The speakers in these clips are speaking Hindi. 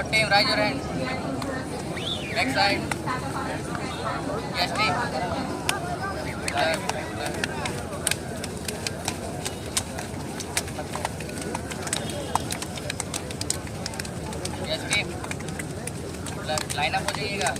What team? Raise your hand. Back side. Yes team. Left. Yes team. Left. Line up हो जाइएगा.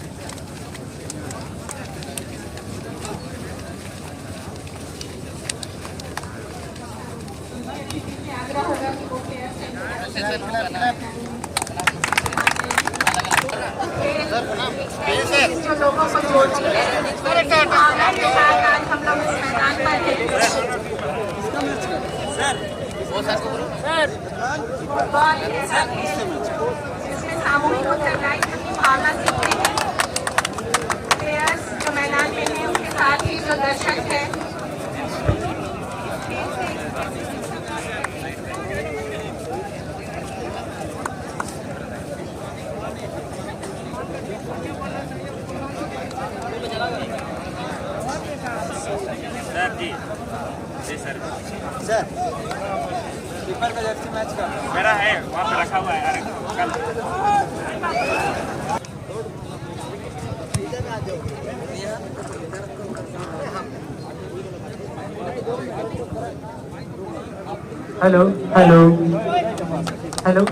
जो लोगों को जोड़ती है इसी भावना के साथ आज हम लोग इस मैदान पर हैं। फुटबॉल इसमें सामूहिक उत्तरदायी की भावना सीखते हैं। प्लेयर्स जो मैदान में हैं उनके साथ ही जो दर्शक हैं सर कीपर का जर्सी मैच का मेरा है वहाँ पे रखा हुआ है। अरे कल हेलो हेलो हेलो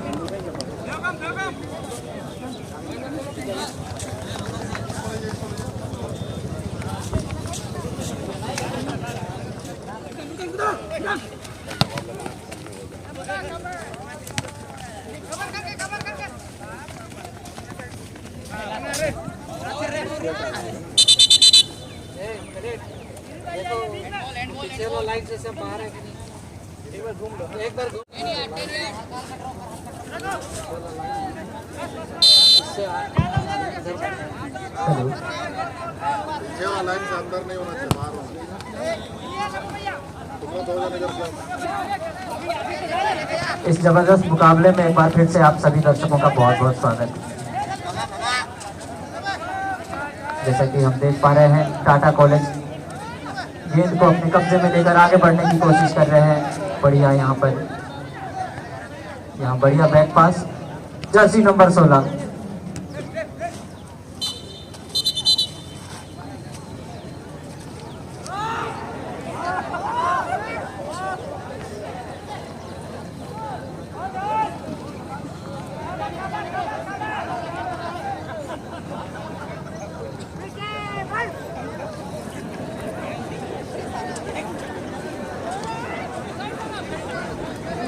लाइन से सब बाहर है कि नहीं? एक बार घूम लो, एक बार घूम लाइन से अंदर नहीं होना चाहिए, बाहर होना चाहिए। इस जबरदस्त मुकाबले में एक बार फिर से आप सभी दर्शकों का बहुत बहुत स्वागत। जैसा कि हम देख पा रहे हैं टाटा कॉलेज गेंद को अपने कब्जे में लेकर आगे बढ़ने की कोशिश कर रहे हैं। बढ़िया यहाँ बढ़िया बैक पास, जर्सी नंबर 16।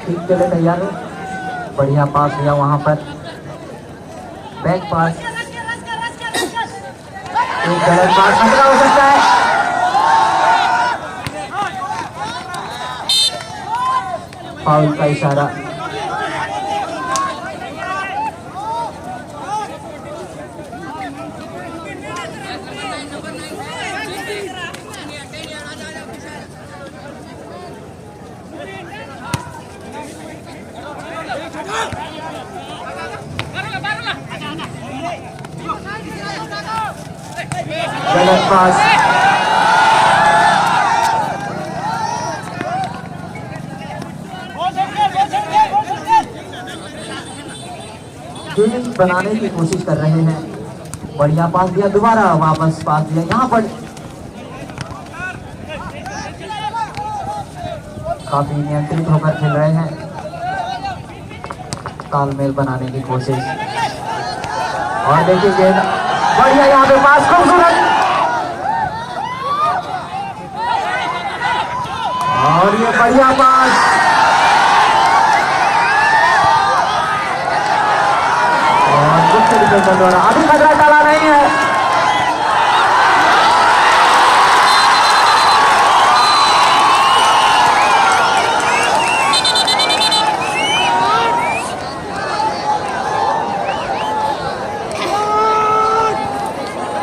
ठीक के लिए तैयार है। बढ़िया पास दिया वहां पर, बैक पास, एक गलत पास खतरा हो सकता है। फाउल का इशारा। गलत पास, फील्डिंग बनाने की कोशिश कर रहे हैं। बढ़िया पास दिया, दोबारा वापस पास दिया। यहाँ पर काफी नियंत्रित होकर खेल रहे हैं, तालमेल बनाने की कोशिश। और देखिए गेंद बढ़िया, यहाँ पे पास खूबसूरत, और ये बढ़िया पास। और गुप्त डिफेंडर द्वारा अभी खतरा टला नहीं है।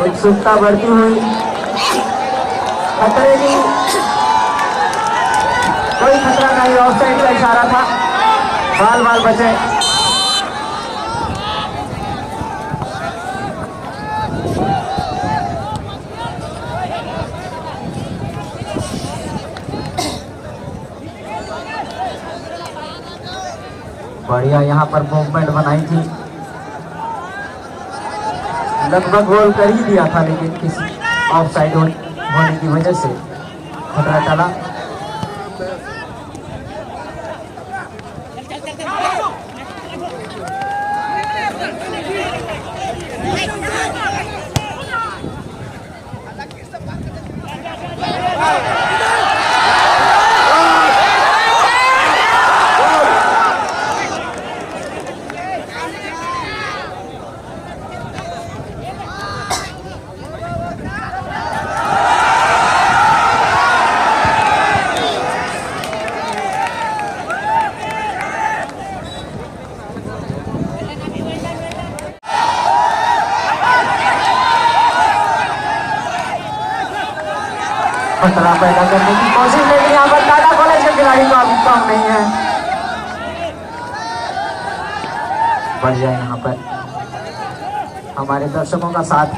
उत्सुकता बढ़ती हुई, खतरे की कोई खतरा नहीं, ऑफसाइड का इशारा था, बाल बचे। बढ़िया यहाँ पर मूवमेंट बनाई थी लगभग गोल कर ही दिया था, लेकिन किसी ऑफ साइड होने की वजह से खतरा टला। खतरा पैदा करने की कोशिश, लेकिन यहाँ पर टाटा कॉलेज के खिलाड़ी को अभी कम नहीं है। बढ़िया यहाँ पर हमारे दर्शकों का साथ,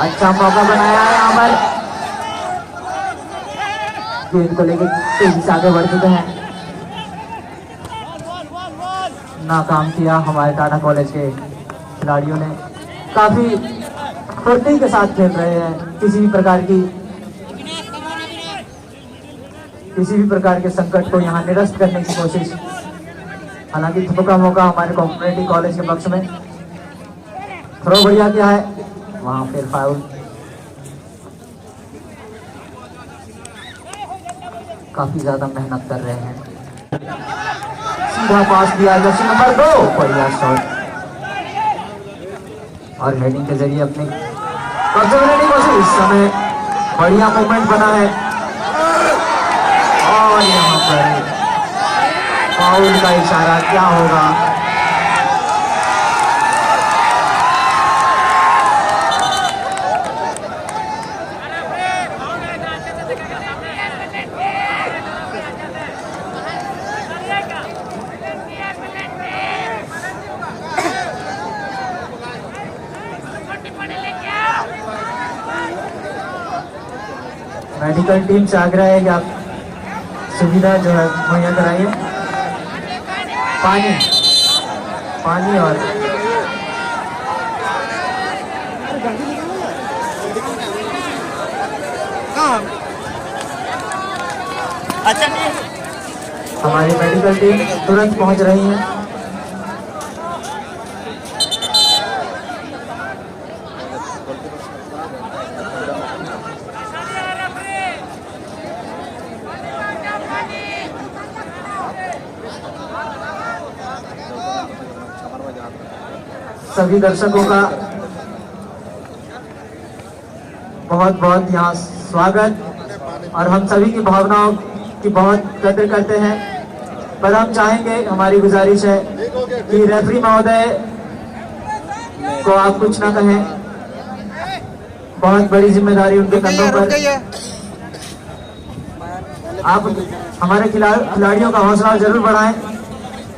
अच्छा मौका बनाया है यहाँ पर, गेंद को लेकर तेजी से आगे बढ़ चुके हैं। नाकाम किया हमारे टाटा कॉलेज के खिलाड़ियों ने। काफी फुर्ती के साथ खेल रहे हैं, किसी भी प्रकार के संकट को यहाँ निरस्त करने की कोशिश। हालांकि थ्रो का मौका हमारे कॉम्पिटिटिव कॉलेज के पक्ष में। थ्रो बढ़िया क्या है, वहां फिर फाउल। काफी ज्यादा मेहनत कर रहे हैं। सीधा पास दिया जर्सी नंबर 2, बढ़िया शॉट और हेडिंग के जरिए अपने कब्जे में लेने की कोशिश। इस समय बढ़िया मूवमेंट बना है और यहाँ पर फाउल का इशारा क्या होगा। मेडिकल टीम से आग्रह है कि आप सुविधा जो है मुहैया कराइए। पानी और हमारी मेडिकल टीम तुरंत पहुंच रही है। सभी दर्शकों का बहुत बहुत यहाँ स्वागत और हम सभी की भावनाओं की बहुत कदर करते हैं। पर हम चाहेंगे, हमारी गुजारिश है कि रेफरी महोदय को आप कुछ ना कहें, बहुत बड़ी जिम्मेदारी उनके कंधों पर। आप हमारे खिलाड़ियों का हौसला जरूर बढ़ाएं,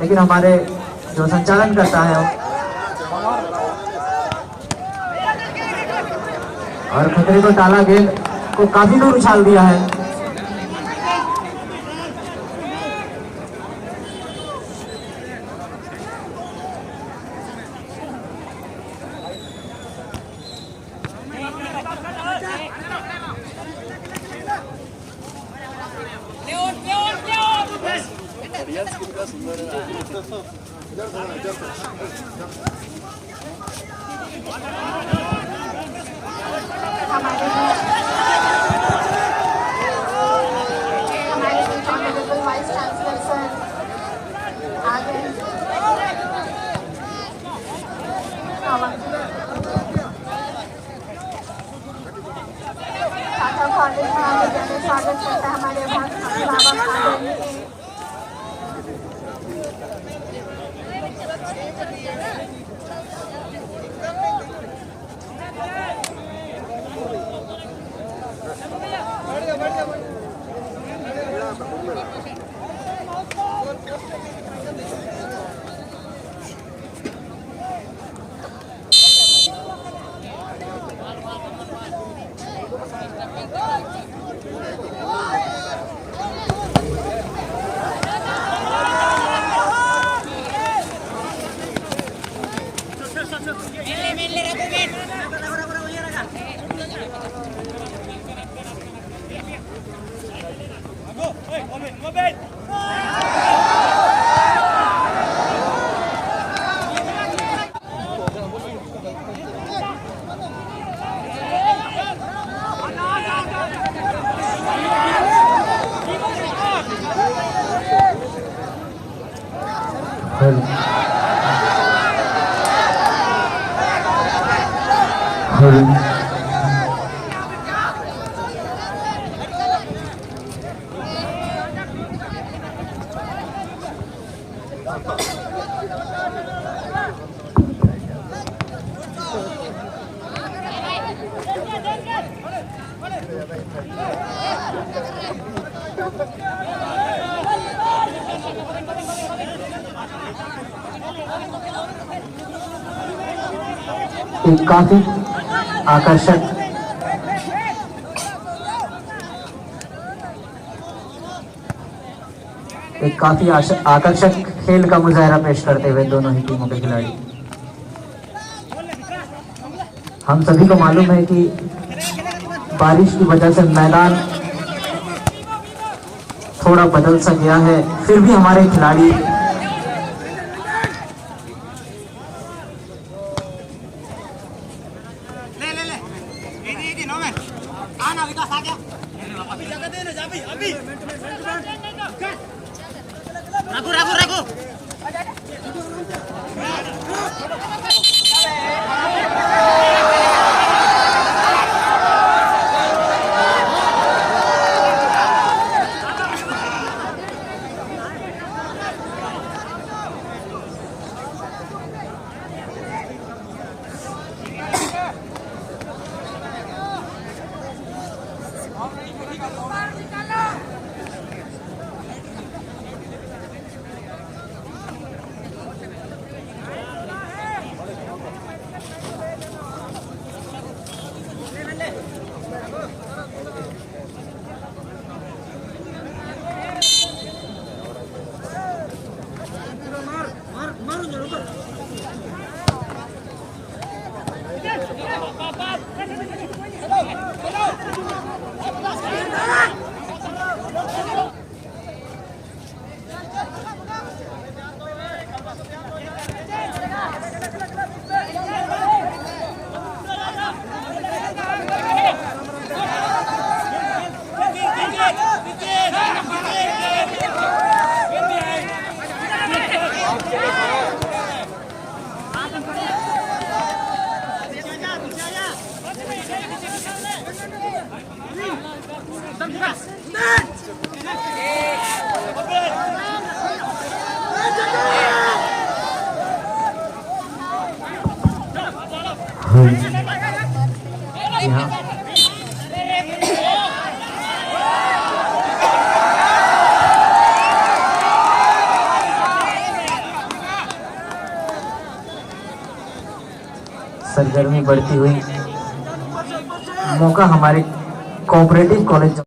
लेकिन हमारे जो संचालन करता है और खतरे को टाला, गेंद को काफी दूर उछाल दिया है। वाइस चांसलर सर आ गए। टाटा कॉलेज में आगे स्वागत करता है हमारे एक काफी आकर्षक खेल का मुजाहरा पेश करते हुए दोनों ही टीमों के खिलाड़ी। हम सभी को मालूम है कि बारिश की वजह से मैदान थोड़ा बदल सा गया है, फिर भी हमारे खिलाड़ी सरगर्मी बढ़ती हुई मौका हमारे कोऑपरेटिव कॉलेज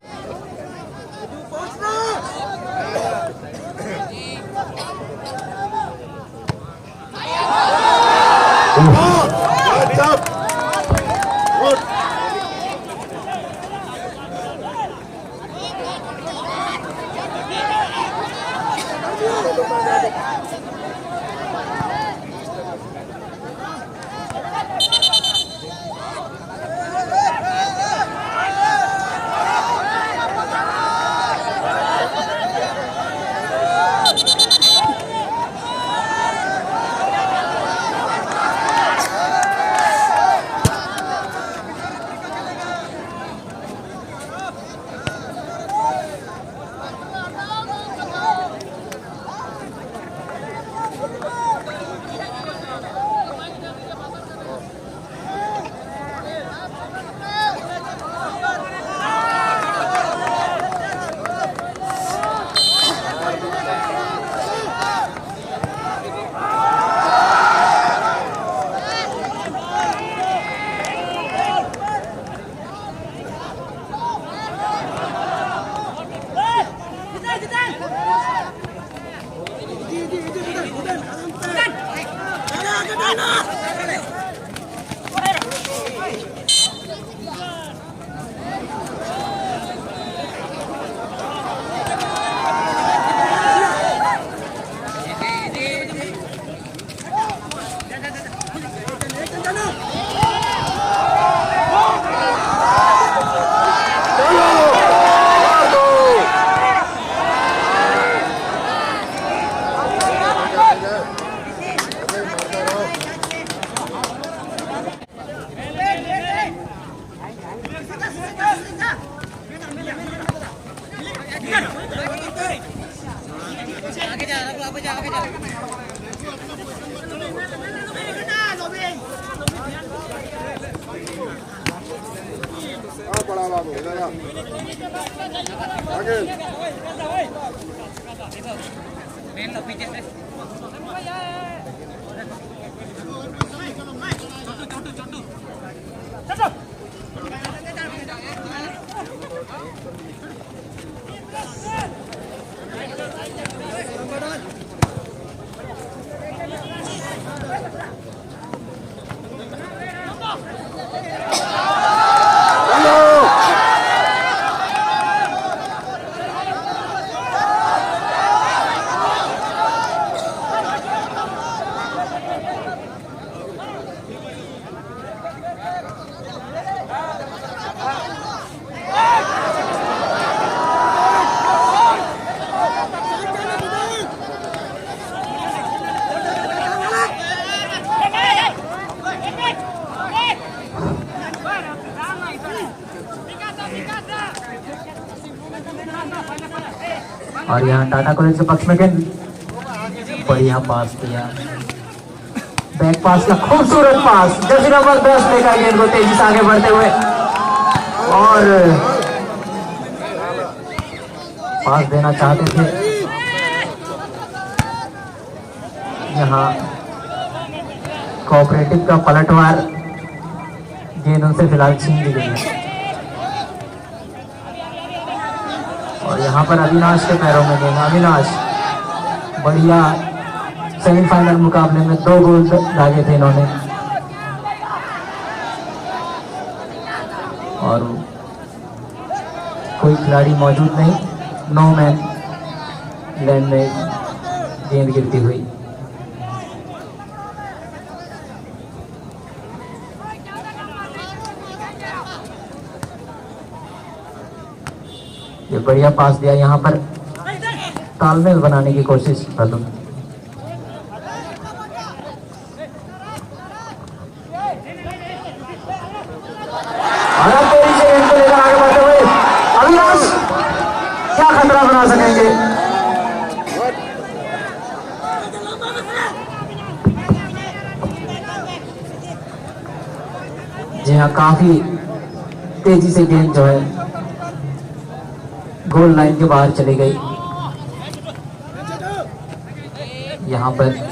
बड़ा बाबू इधर आ। आगे और यहाँ टाटा कॉलेज के पक्ष में गेंद बढ़िया पास दिया, बैक पास का खूबसूरत पास, जर्सी नंबर 10 लेकर गेंद को तेजी से आगे बढ़ते हुए और पास देना चाहते थे। यहाँ कोऑपरेटिव का पलटवार, गेंद उनसे फिलहाल छीन ली गई है और यहाँ पर अविनाश के पैरों में गेंद। अविनाश बढ़िया सेमीफाइनल मुकाबले में 2 गोल दागे थे इन्होंने और कोई खिलाड़ी मौजूद नहीं, नो मैन लैंड में गेंद गिरती हुई। ये बढ़िया पास दिया, यहाँ पर तालमेल बनाने की कोशिश कर दो। आगे बढ़ते हुए अविनाश क्या खतरा बना सकेंगे। जी हाँ, काफी तेजी से गेंद जो है गोल लाइन के बाहर चली गई। यहाँ पर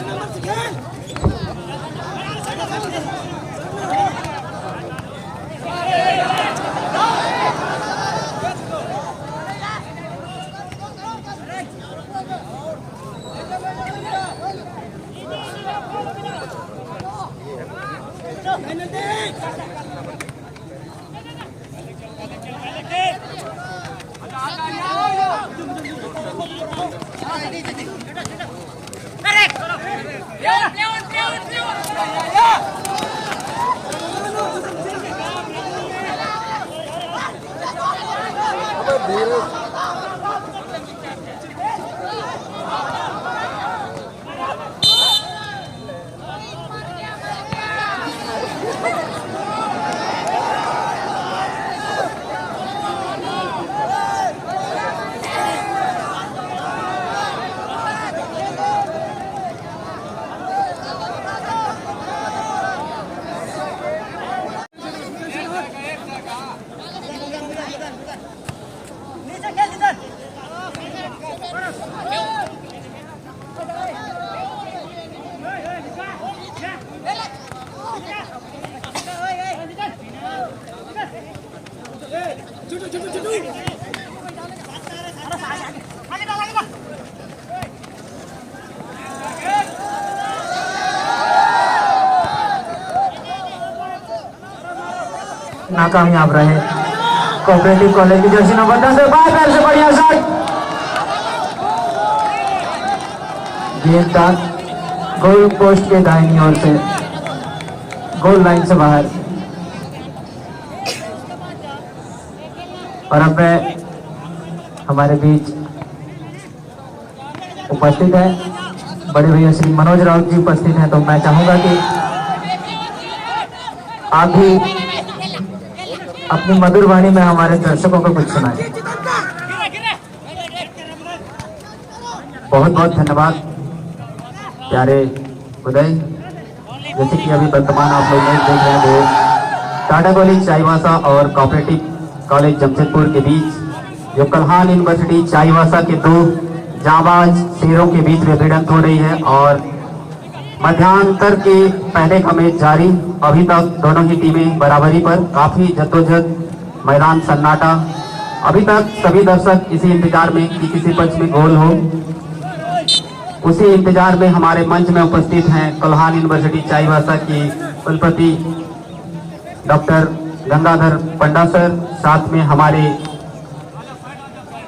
नाकामयाब रहे। कोऑपरेटिव कॉलेज की जर्सी नंबर 10 से बाहर पैर से बढ़िया शॉट, गेंद गोल पोस्ट के दाहिनी ओर से गोल लाइन से बाहर। और अब हमारे बीच उपस्थित है बड़े भैया श्री मनोज राउत जी उपस्थित हैं, तो मैं चाहूंगा कि आप भी अपनी मधुर वाणी में हमारे दर्शकों को कुछ सुनाए। बहुत बहुत धन्यवाद प्यारे उदय। जैसे कि अभी वर्तमान आप लोग मैच देख रहे हैं वो टाटा कॉलेज चाईबासा और कोऑपरेटिव कॉलेज जमशेदपुर के बीच जो कल्हान यूनिवर्सिटी चाईबासा के दो जाबाज शेरों के बीच में भिड़ंत हो रही है और मध्यांतर के पहले का मैच जारी। अभी तक दोनों ही टीमें बराबरी पर, काफी जद्दोजहद, मैदान सन्नाटा। अभी तक सभी दर्शक इसी इंतजार में कि किसी पक्ष में गोल हो, उसी इंतजार में हमारे मंच में उपस्थित हैं कल्हान यूनिवर्सिटी चाईबासा की कुलपति डॉक्टर गंगाधर पंडा सर, साथ में हमारे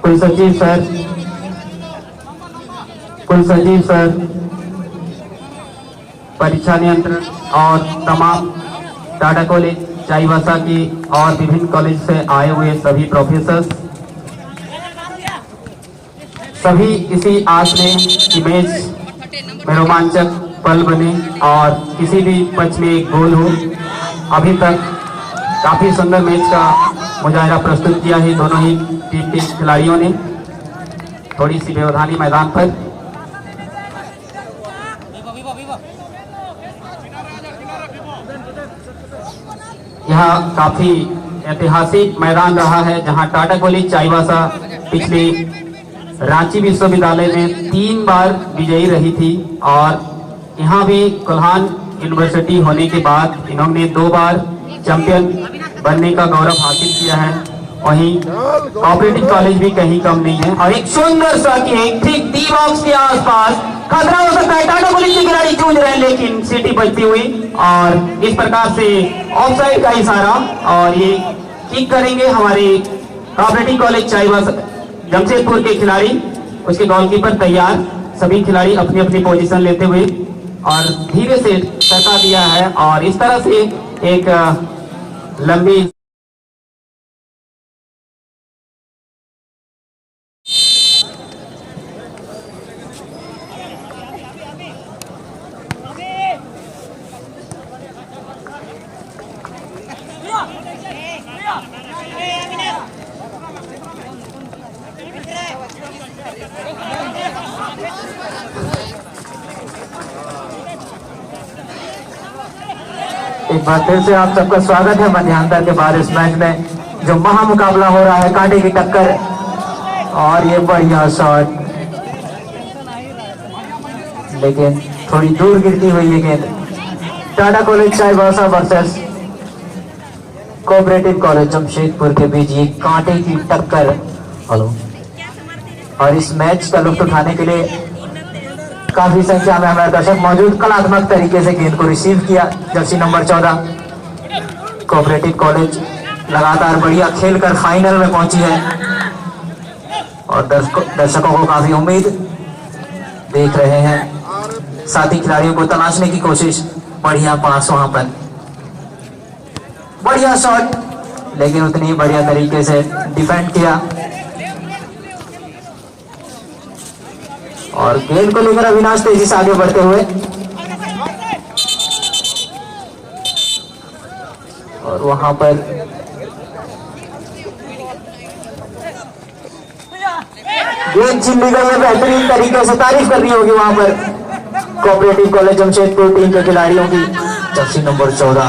कुलसचिव सर, परीक्षा नियंत्रण और तमाम टाटा कॉलेज चाईबासा की और विभिन्न कॉलेज से आए हुए सभी प्रोफेसर्स, सभी इसी आस में कि मैच में रोमांचक पल बने और किसी भी पक्ष में एक गोल हो। अभी तक काफी सुंदर मैच का मुजाहिरा प्रस्तुत किया है दोनों ही टीम के खिलाड़ियों ने। थोड़ी सी व्यवधानी मैदान पर यह काफी ऐतिहासिक मैदान रहा है जहां टाटा कॉलेज चाईबासा पिछले रांची विश्वविद्यालय में 3 बार विजयी रही थी और यहाँ भी कल्हान यूनिवर्सिटी होने के बाद इन्होंने 2 बार चैंपियन बनने का गौरव हासिल किया है। वहीं कोऑपरेटिव कॉलेज भी कहीं कम नहीं है और एक सुंदर सा किक ठीक डी बॉक्स के आसपास, खतरा हो सकता है, टाटा कॉलेज के खिलाड़ी जूझ रहे हैं लेकिन सीटी बजती हुई और इस प्रकार से ऑफसाइड का इशारा और ये किक करेंगे हमारे कोऑपरेटिव कॉलेज चाईबासा जमशेदपुर के खिलाड़ी। उसके गोलकीपर तैयार, सभी खिलाड़ी अपनी अपनी पोजीशन लेते हुए और धीरे से सरका दिया है और इस तरह से एक लंबी एक बार फिर से आप सबका स्वागत है मध्यांतर के बाद इस मैच में जो महामुकाबला हो रहा है, कांटे की टक्कर और ये बढ़िया शॉट लेकिन थोड़ी दूर गिरती हुई है गेंद। Tata college Chaibasa versus cooperative college Jamshedpur के बीच ये कांटे की टक्कर। हेलो, और इस मैच का लुत्फ उठाने के लिए काफी संख्या में हमारे दर्शक मौजूद। कलात्मक तरीके से गेंद को रिसीव किया जर्सी नंबर 14 कोऑपरेटिव कॉलेज लगातार बढ़िया खेलकर फाइनल में पहुंची है और दर्शकों को काफी उम्मीद देख रहे हैं। साथी खिलाड़ियों को तलाशने की कोशिश, बढ़िया पास वहां पर, बढ़िया शॉट लेकिन उतनी बढ़िया तरीके से डिफेंड किया और गेंद को लेकर अविनाश तेजी से आगे बढ़ते हुए और वहां पर गेंद छीन ली गई है। बेहतरीन तरीके से तारीफ करनी होगी वहां पर कोऑपरेटिव कॉलेज जमशेदपुर टीम के खिलाड़ियों की। जर्सी नंबर 14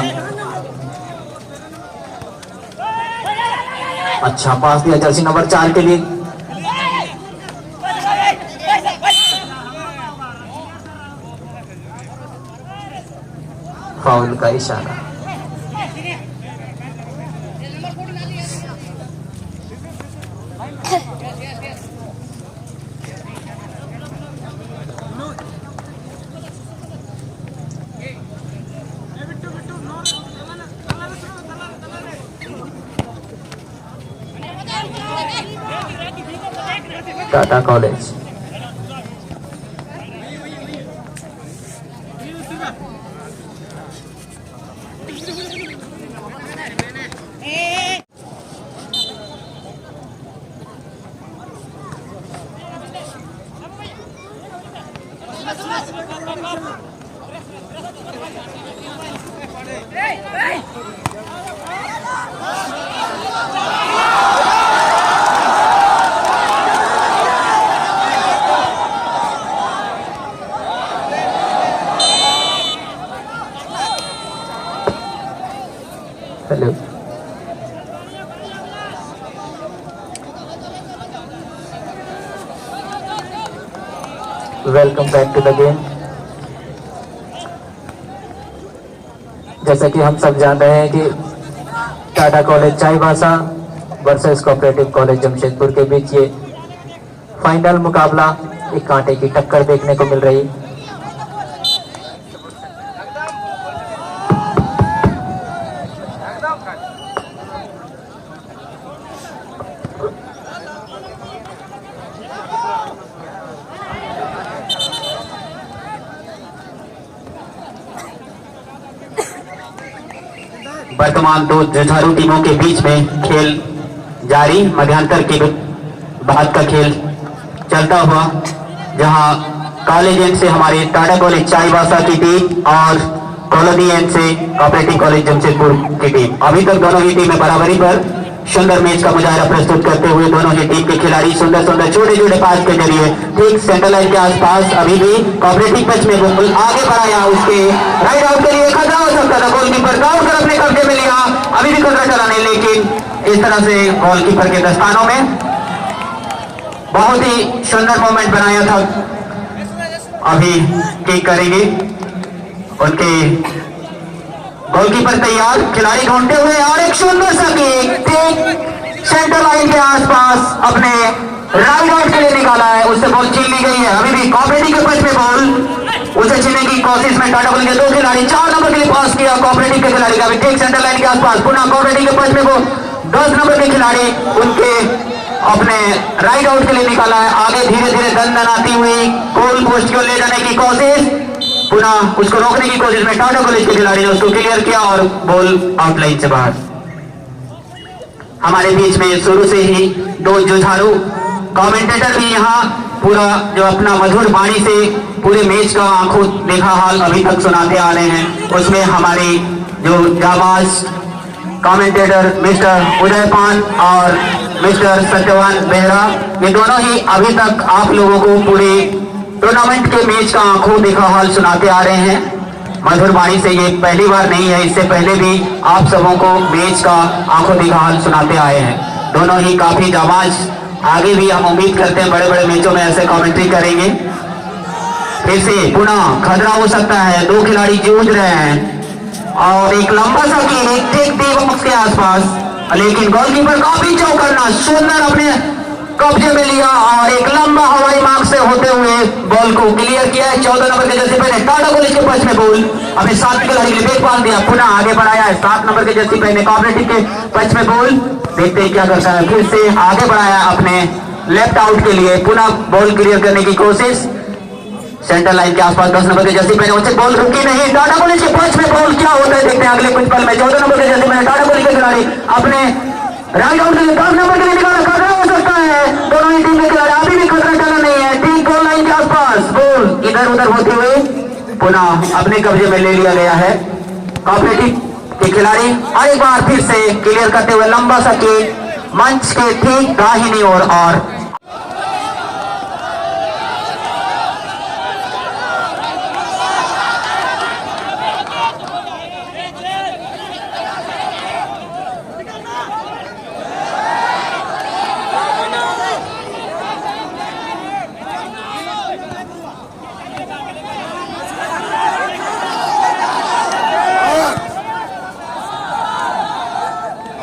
अच्छा पास दिया जर्सी नंबर 4 के लिए। फाउल का इशारा। Tata college welcome back to the game. जैसा कि हम सब जान रहे हैं कि Tata college Chaibasa versus cooperative college Jamshedpur के बीच ये फाइनल मुकाबला एक कांटे की टक्कर देखने को मिल रही। वर्तमान दो जुझारू टीमों के बीच में खेल जारी, मध्यांतर के बाद का खेल चलता हुआ, जहां कॉलेज एंड से हमारे टाटा कॉलेज चाईबासा की टीम और कॉलोनी एंड से कोऑपरेटिव कॉलेज जमशेदपुर की टीम। अभी तक दोनों ही टीमें बराबरी पर सुंदर मैच का मुजाहरा प्रस्तुत करते हुए दोनों ही टीम के खिलाड़ी सुंदर सुंदर छोटे छोटे पास के जरिए ठीक सेंटर लाइन के आसपास अभी भी कोऑपरेटिव पिच में बॉल आगे बढ़ाया, उसके राइट आउट के लिए खतरा हो सकता था। गोलकीपर काउंट कर अपने कब्जे में लिया, अभी भी खतरा चला नहीं, लेकिन इस तरह से गोलकीपर के दस्तानों में बहुत ही सुंदर मोमेंट बनाया था। अभी किक करेंगे उनके गोलकीपर तैयार, खिलाड़ी ढूंढते हुए और एक सुंदर सा किक ठीक सेंटर लाइन के आसपास अपने राइट आउट के लिए निकाला है, उससे बॉल छीन ली गई है। अभी भी कोऑपरेटिव के पिच में बॉल उसे छीनने की कोशिश में टाटा कॉलेज के दो खिलाड़ी 4 नंबर के लिए पास किया कोऑपरेटिव के खिलाड़ी का भी ठीक सेंटर लाइन के आसपास, पुनः कोऑपरेटिव के पिच में वो 10 नंबर के खिलाड़ी उनके अपने राइट आउट के लिए निकाला है। आगे धीरे धीरे दंदनाती हुई गोल पोस्ट को ले जाने की कोशिश, पुनः उसको रोकने की कोशिश में टाटा कॉलेज के खिलाड़ी ने उसको क्लियर किया और बॉल आउटलाइन से बाहर। हमारे बीच में शुरू से ही दो जुझारू कमेंटेटर भी यहाँ पूरा जो अपना मधुर वाणी से पूरे मैच का आंखों देखा हाल अभी तक सुनाते आ रहे हैं। उसमें हमारे जो जाबाज कमेंटेटर मिस्टर उदय पान और मिस्टर सत्यवान बेहरा, ये दोनों ही अभी तक आप लोगों को पूरे टूर्नामेंट के मैच का आंखों देखा हाल सुनाते आ रहे हैं मधुर वाणी से। ये पहली बार नहीं है, इससे पहले भी आप सबों को मैच का आंखों देखा हाल सुनाते आए हैं। दोनों ही काफी जाबाज, आगे भी हम उम्मीद करते हैं बड़े बड़े मैचों में ऐसे कमेंट्री करेंगे। फिर से पुनः खतरा हो सकता है, दो खिलाड़ी जूझ रहे हैं और एक लंबा सा किक ठीक डी बॉक्स के आसपास, लेकिन गोलकीपर काफी चौकन्ना सुंदर अपने कब्जे में लिया और एक लंबा हवाई मार्ग से होते हुए बॉल को क्लियर किया है। 14 नंबर के जर्सी पहने टाटा कॉलेज के पिच में बॉल अपने 7 खिलाड़ी के लिए बेग बांध दिया, पुनः आगे बढ़ाया है। 7 नंबर के जर्सी पहने कोऑपरेटिव के पिच में बॉल, देखते हैं क्या करता है। फिर से आगे बढ़ाया अपने लेफ्ट आउट के लिए, पुनः बॉल क्लियर करने की कोशिश सेंटर लाइन के आसपास। 10 नंबर के जर्सी पहने उनसे बॉल रुकी नहीं, टाटा कॉलेज के पिच में बॉल क्या होता है देखते हैं अगले कुछ पल में। 14 नंबर के जर्सी पहने टाटा कॉलेज के खिलाड़ी अपने राइट आउट के लिए 10 नंबर के लिए निकाला, खतरा हो सकता है। दोनों ही टीम के खिलाड़ी अभी भी खतरा टला नहीं है, ठीक गोल लाइन के आसपास बॉल इधर उधर होते हुए पुनः अपने कब्जे में ले लिया गया है कोऑपरेटिव के खिलाड़ी। और एक बार फिर से क्लियर करते हुए लंबा सा किक मंच के ठीक दाहिनी ओर और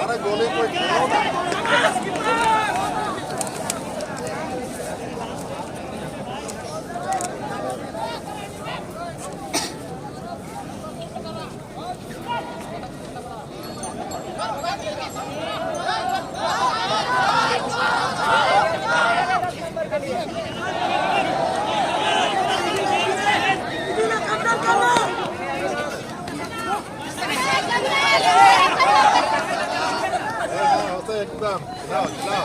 अरे गोली कोई एकदम लाओ लाओ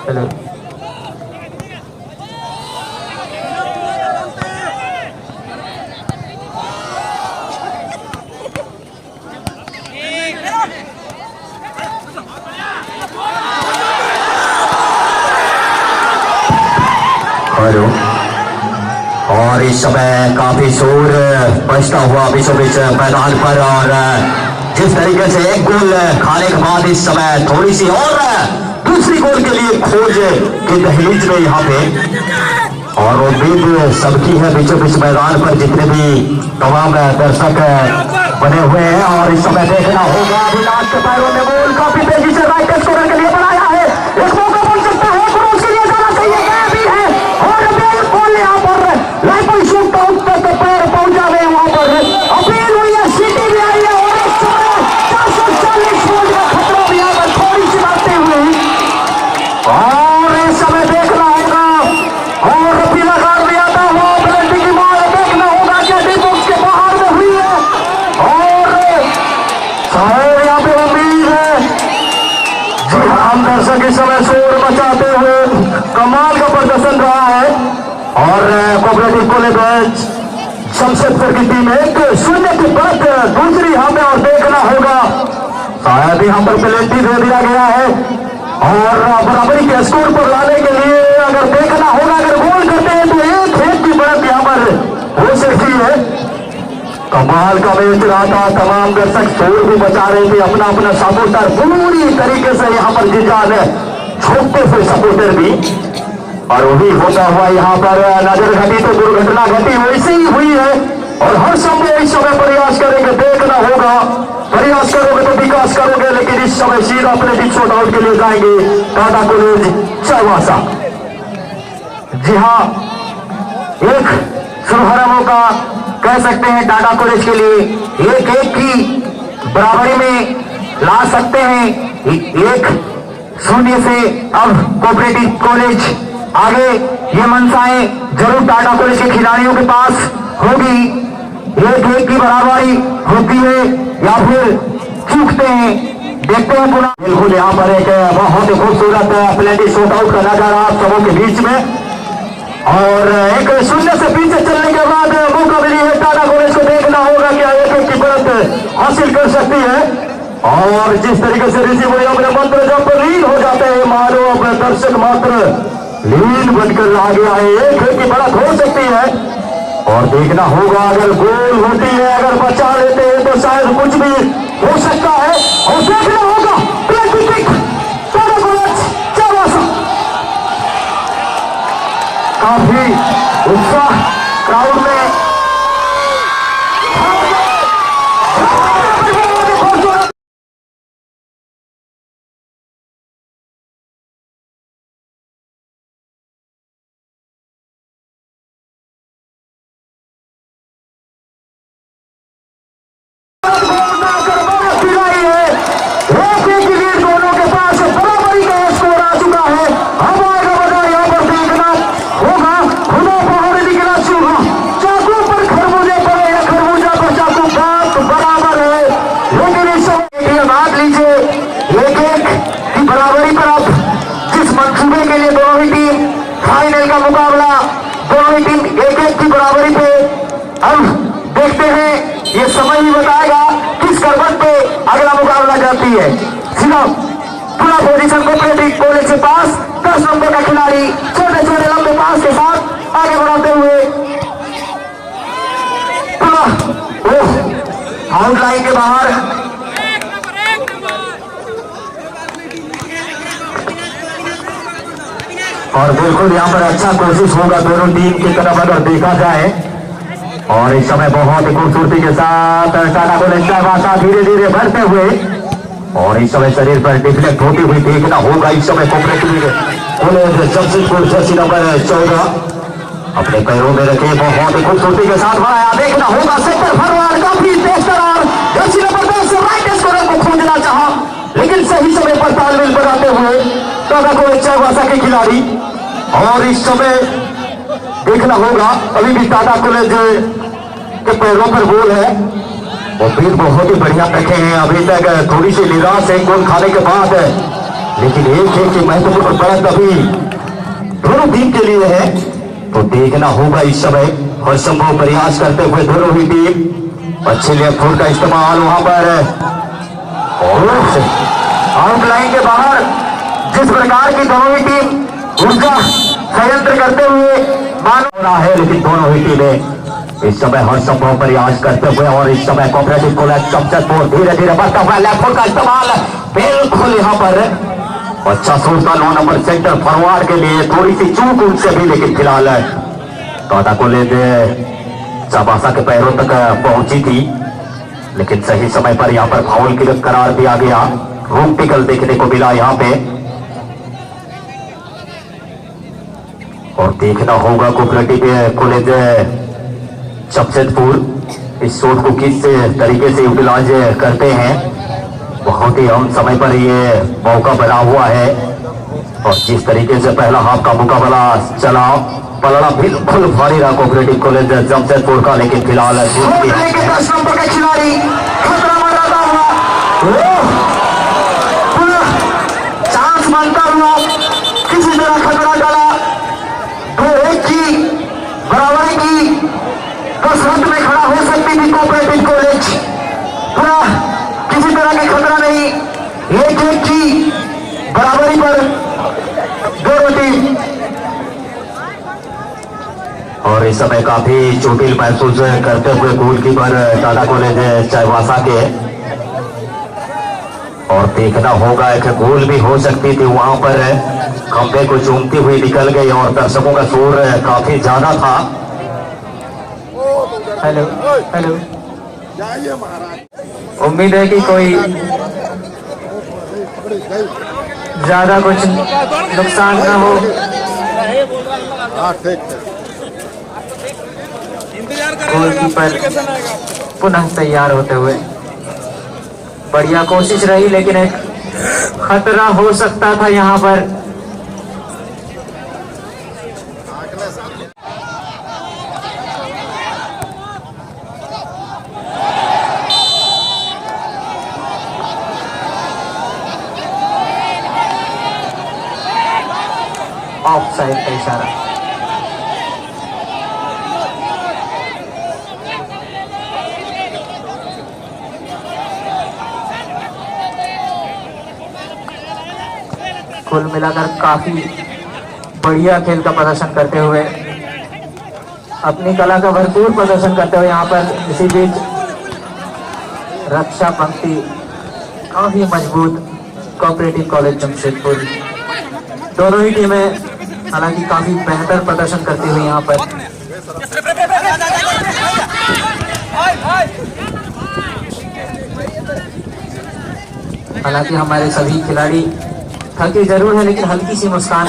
हेलो हेलो और इस समय काफी शोर बजता हुआ बीचों बीच मैदान पर और जिस तरीके से एक गोल खाने के बाद इस समय थोड़ी सी और दूसरी गोल के लिए खोज की दहलीज में यहाँ पे और उम्मीद सबकी है बीचों बीच मैदान पर जितने भी तमाम दर्शक बने हुए हैं और इस समय देखना होगा अभिलाष के पैरों में गोल काफी तेजी से राइट स्कोरर के लिए बनाया है इस मौका बन सकता है क्रोस के लिए जाना चाहिए भी है और बिल्कुल यहाँ पर राइफल शूट आउट तक पैर पहुंचा गए वहां पर अपील हुई है सीटी भी आई है और इस समय 440 गोल का खतरा भी यहाँ पर थोड़ी सी बढ़ते हुए और इस समय देखना होगा और पीला कार्ड भी आता हुआ पेनल्टी की मार देखना होगा क्या डी बॉक्स के बाहर में हुई है और शायद यहाँ पे उम्मीद है जी हम दर्शक इस समय शोर मचाते हुए कमाल का प्रदर्शन रहा है और कोऑपरेटिव कॉलेज शमशेदपुर की टीम 1-0 की बढ़त दूसरी यहाँ पे और देखना होगा शायद यहाँ पर पेनल्टी दे दिया गया है और बराबरी के स्कोर पर लाने के लिए अगर देखना होगा अगर गोल करते हैं तो एक की बढ़त यहाँ पर हो सकती है कमाल का मैच रहा था तमाम दर्शक शोर भी बचा रहे थे अपना अपना सपोर्टर पूरी तरीके से यहाँ पर जिजान छोड़ते हुए सपोर्टर भी और वही होता हुआ यहाँ पर नजर घटी तो दुर्घटना घटी वैसे ही हुई है और हर समय इस समय प्रयास करेंगे, देखना होगा, प्रयास करोगे तो विकास करोगे, लेकिन इस समय सीधा अपने बीच शॉट आउट के लिए जाएंगे टाटा कॉलेज चाईबासा। जी हाँ, एक सुनहरा मौका कह सकते हैं टाटा कॉलेज के लिए, 1-1 की बराबरी में ला सकते हैं। 1-0 से अब कोऑपरेटिव कॉलेज आगे, ये मनसाएं जरूर टाटा कॉलेज के खिलाड़ियों के पास होगी। 1-1 की बराबरी होती है या फिर चूकते हैं, देखते हैं पुनः। बिल्कुल यहाँ पर एक बहुत ही खूबसूरत प्लेटी शॉट आउट का नजारा आप सबों के बीच में, और एक 0 से पीछे चलने के बाद मौका मिली है टाटा कॉलेज को, देखना होगा क्या 1-1 की बढ़त हासिल कर सकती है। और जिस तरीके से ऋषि मुनि अपने मंत्र जब लीन हो जाते हैं, मानो अपने दर्शक मात्र लीन बनकर आगे आए, 1-1 की बढ़त हो सकती है। और देखना होगा अगर गोल होती है, अगर बचा लेते हैं तो शायद कुछ भी हो सकता है। और देखना होगा penalty kick Tata college Chaibasa. काफी उत्साह क्राउड में, फाइनल का मुकाबला दोनों ही टीम 1-1 की बराबरी पे। अब देखते हैं, ये समय ही बताएगा किस करवट पे अगला मुकाबला जाती है। सीधा पूरा पोजीशन कोऑपरेटिव कॉलेज के पास 10 नंबर का खिलाड़ी छोटे छोटे लंबे पास के साथ आगे बढ़ाते हुए आउटलाइन के बाहर। और बिल्कुल यहाँ पर अच्छा कोशिश होगा दोनों टीम की तरफ अगर देखा जाए। और इस समय बहुत ही खूबसूरती के साथ टाटा कॉलेज चाईबासा धीरे धीरे बढ़ते हुए, और इस समय शरीर पर डिफ्लेक्ट होती हुई देखना होगा। इस समय cooperative college Jamshedpur Jersey number 14 अपने पैरों में रखे, बहुत ही खूबसूरती के साथ बढ़ाया, देखना होगा सेक्टर फॉरवर्ड काफी बेहतर, और जर्सी नंबर 10 राइट स्कोरर को खोजना चाहा, लेकिन सही समय पर तालमेल बनाते हुए टाटा कॉलेज चाईबासा के खिलाड़ी। और इस समय देखना होगा अभी भी टाटा कॉलेज के पैरों पर गोल है, और फिर बहुत ही बढ़िया रखे हैं अभी तक, थोड़ी सी निराश है गोल खाने के बाद, लेकिन 1-1 की महत्वपूर्ण बढ़त अभी दोनों टीम के लिए है। तो देखना होगा इस समय हर संभव प्रयास करते हुए दोनों ही टीम अच्छे लेफ्ट फुट का इस्तेमाल वहां पर, और आउटलाइन के बाहर जिस प्रकार की दोनों ही टीम ऊर्जा संयंत्र करते हुए मान रहा है, लेकिन दोनों ही टीमें इस समय हर संभव प्रयास करते हुए, और इस समय कोऑपरेटिव कॉलेज जमशेदपुर धीरे धीरे बढ़ता हुआ लेफ्ट फुट का इस्तेमाल बिल्कुल यहाँ पर अच्छा सोचता 9 नंबर सेंटर फॉरवर्ड के लिए, थोड़ी सी चूक उनसे भी, लेकिन फिलहाल टाटा कॉलेज चाईबासा के पैरों तक पहुंची थी, लेकिन सही समय पर यहाँ पर फाउल की करार दिया गया। रूम टिकल देखने को मिला यहाँ पे, और देखना होगा कोऑपरेटिव कॉलेज जमशेदपुर इस शॉट को किस तरीके से यूटिलाइज करते हैं। बहुत ही कम समय पर ये मौका बना हुआ है, और जिस तरीके से पहला हाफ का मुकाबला चला, पलड़ा बिल्कुल भारी रहा कोऑपरेटिव कॉलेज जमशेदपुर का, लेकिन फिलहाल 10 नंबर का खिलाड़ी खतरा बनाता हुआ, चांस बनता हुआ किसी तरह खतरा डाला, 2-1 की बराबरी की कसरत में खड़ा हो सकती थी कोऑपरेटिव कॉलेज, पूरा किसी तरह की खतरा नहीं, 1-1 की बराबरी पर दोनों टीम। और इस समय काफी चोटिल महसूस करते हुए गोलकीपर टाटा कॉलेज चाईबासा के, और देखना होगा एक गोल भी हो सकती थी वहां पर, खंभे को चूमती हुई निकल गई, और दर्शकों का शोर काफी ज्यादा था। Hello hello. जाइए महाराज। उम्मीद है कि कोई ज्यादा कुछ नुकसान ना हो। हाँ ठीक है। गोलकीपर पुनः तैयार होते हुए, बढ़िया कोशिश रही लेकिन एक खतरा हो सकता था यहाँ पर। ऑफ साइड का इशारा। कुल मिलाकर काफी बढ़िया खेल का प्रदर्शन करते हुए, अपनी कला का भरपूर प्रदर्शन करते हुए यहाँ पर इसी बीच रक्षा पंक्ति काफी मजबूत कोऑपरेटिव कॉलेज जमशेदपुर, दोनों ही टीमें हालांकि काफी बेहतर प्रदर्शन करती हुई यहाँ पर। हालांकि हमारे सभी खिलाड़ी थके जरूर है लेकिन हल्की सी मुस्कान,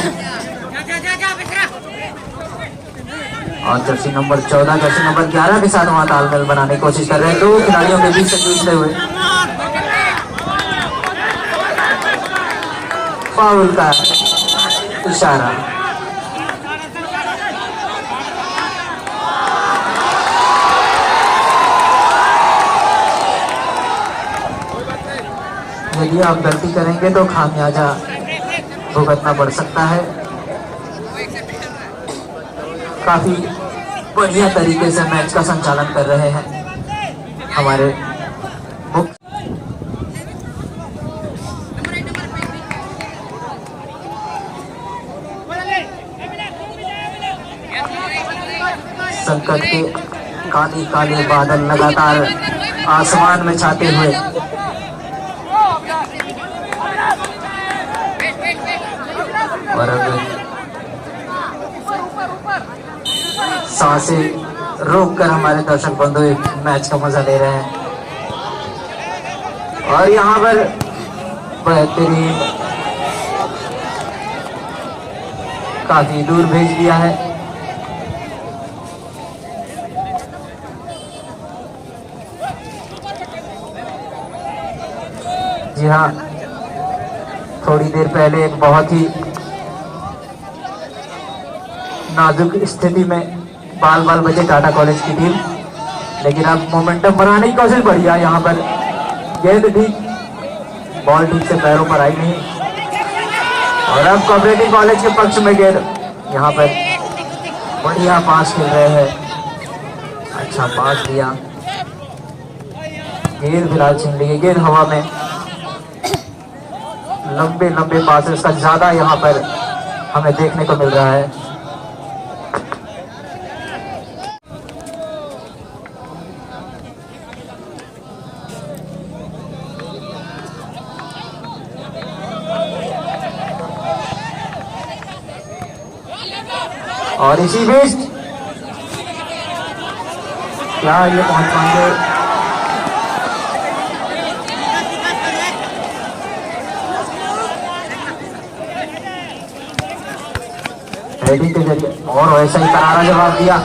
और जर्सी नंबर 14 जर्सी नंबर 11 के साथ वहां तालमेल बनाने की कोशिश कर रहे हैं। दो खिलाड़ियों के बीच से जूझते हुए फाउल का इशारा। यदि आप गलती करेंगे तो खामियाजा भुगतना पड़ सकता है। काफी बढ़िया तरीके से मैच का संचालन कर रहे हैं हमारे मुख्य संकट के काले काले बादल लगातार आसमान में छाते हुए, और अब सांसें रोक कर हमारे दर्शक बंधु मैच का मजा ले रहे हैं। और यहाँ पर बेहतरीन काफी दूर भेज दिया है। जी हाँ, थोड़ी देर पहले एक बहुत ही नाजुक स्थिति में बाल बाल बचे टाटा कॉलेज की टीम, लेकिन अब मोमेंटम बनाने की कोशिश बढ़िया। यहाँ पर गेंद ठीक, बॉल ठीक से पैरों पर आई नहीं, और अब कोऑपरेटिव कॉलेज के पक्ष में गेंद। यहाँ पर बढ़िया पास खेल रहे हैं, अच्छा पास दिया, गेंद फिलहाल छीन ली, गेंद हवा में। लंबे लंबे पासेस का ज्यादा यहाँ पर हमें देखने को मिल रहा है। और इसी बीच क्या ये पहुंच पाएंगे? हेडिंग के जरिए, और वैसा ही करारा जवाब दिया।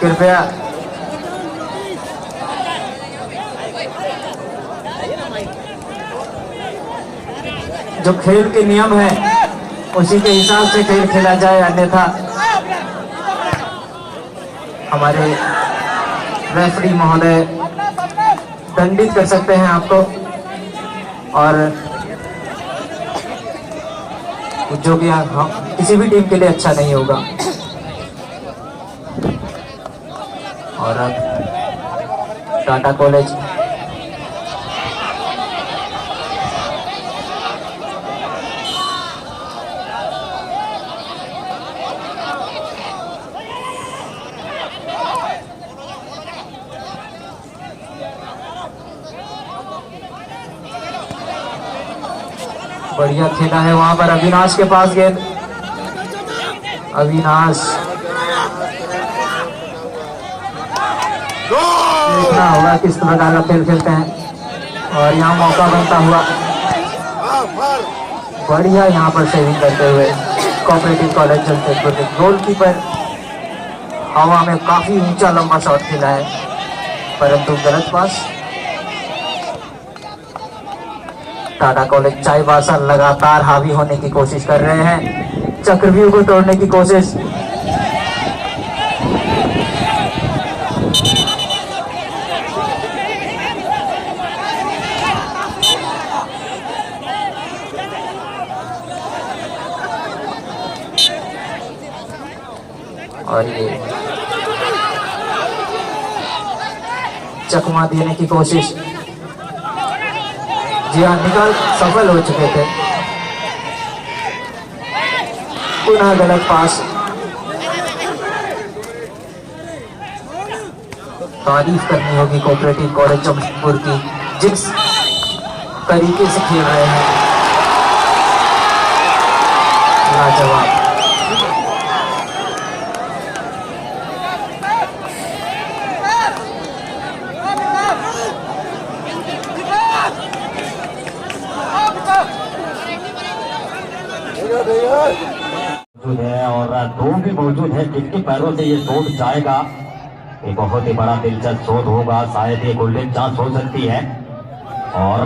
कृपया जो खेल के नियम है उसी के हिसाब से खेल खेला जाए, अन्यथा हमारे रेफरी महोदय दंडित कर सकते हैं आपको। और जो कि किसी भी टीम के लिए अच्छा नहीं होगा। और अब टाटा कॉलेज बढ़िया खेला है वहां पर, अविनाश के पास गेंद, अविनाश देखना होगा किस प्रकार का खेल खेलते हैं। और यहाँ मौका बनता हुआ बढ़िया यहाँ पर सेविंग करते हुए कोऑपरेटिव कॉलेज जमशेदपुर के गोलकीपर हवा में काफी ऊंचा लंबा शॉट खेला है, परंतु गलत पास। टाटा कॉलेज चाईबासा लगातार हावी होने की कोशिश कर रहे हैं, चक्रव्यूह को तोड़ने की कोशिश। और ये चकमा देने की कोशिश, जी हाँ, निकाल सफल हो चुके थे। पुनः गलत पास। तारीफ करनी होगी कोऑपरेटिव कॉलेज जमशेदपुर की, जिस तरीके से खेल रहे हैं, लाजवाब। मौजूद है और दो भी मौजूद है जिनके पैरों से ये शॉट जाएगा, ये बहुत ही बड़ा दिलचस्प शॉट होगा, शायद ये गोल्डन चांस हो सकती है। और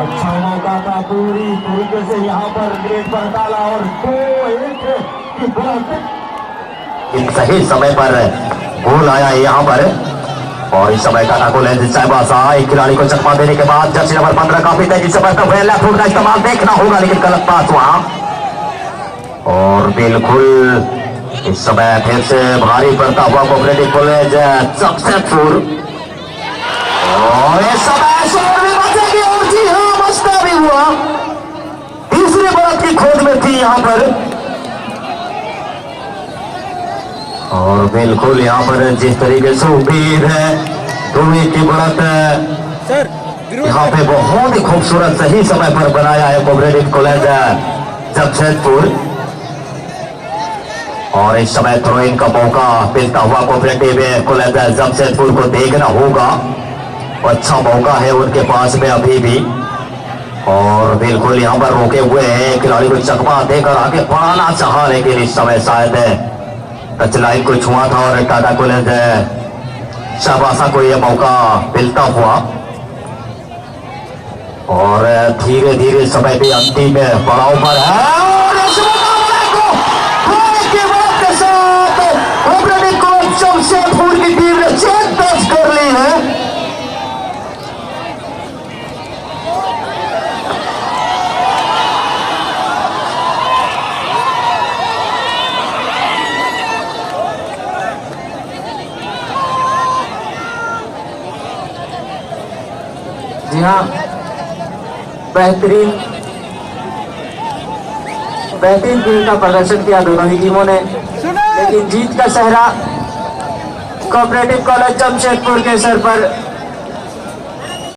अच्छा मौका था, पूरी तरीके से यहाँ पर गेट पर डाला और 2-1 की बढ़त। सही समय पर गोल आया है यहाँ पर। और इस समय टाटा कॉलेज चाईबासा एक खिलाड़ी को चकमा देने के बाद जर्सी नंबर 15 काफी तेजी से बढ़ते हुए लेफ्ट फुट का इस्तेमाल देखना होगा, लेकिन गलत पास वहां। और बिल्कुल इस समय फिर से भारी पड़ता हुआ कोऑपरेटिव कॉलेज जमशेदपुर। और इस समय हुआ, तीसरे बढ़त की खोज में थी यहाँ पर। और बिल्कुल यहाँ पर जिस तरीके से उम्मीद है 2-1 की बढ़त यहाँ पे बहुत ही खूबसूरत सही समय पर बनाया है कोऑपरेटिव कॉलेज जमशेदपुर। और इस समय थ्रोइंग का मौका मिलता हुआ कोऑपरेटिव कॉलेज जमशेदपुर को देखना होगा, अच्छा मौका है उनके पास में अभी भी। और बिल्कुल यहाँ पर रोके हुए हैं, खिलाड़ी को चकमा देकर आगे बढ़ाना चाहा, लेकिन इस समय शायद टच लाइन को छुआ था और टाटा कॉलेज चाईबासा को यह मौका मिलता हुआ। और धीरे धीरे समय भी अंतिम पड़ाव पर है और के साथ कोऑपरेटिव कॉलेज जमशेदपुर की टीम ने चेक दर्ज कर ली है। जी हाँ, बेहतरीन खेल का प्रदर्शन किया दोनों ही टीमों ने, लेकिन जीत का सेहरा कोऑपरेटिव कॉलेज जमशेदपुर के सर पर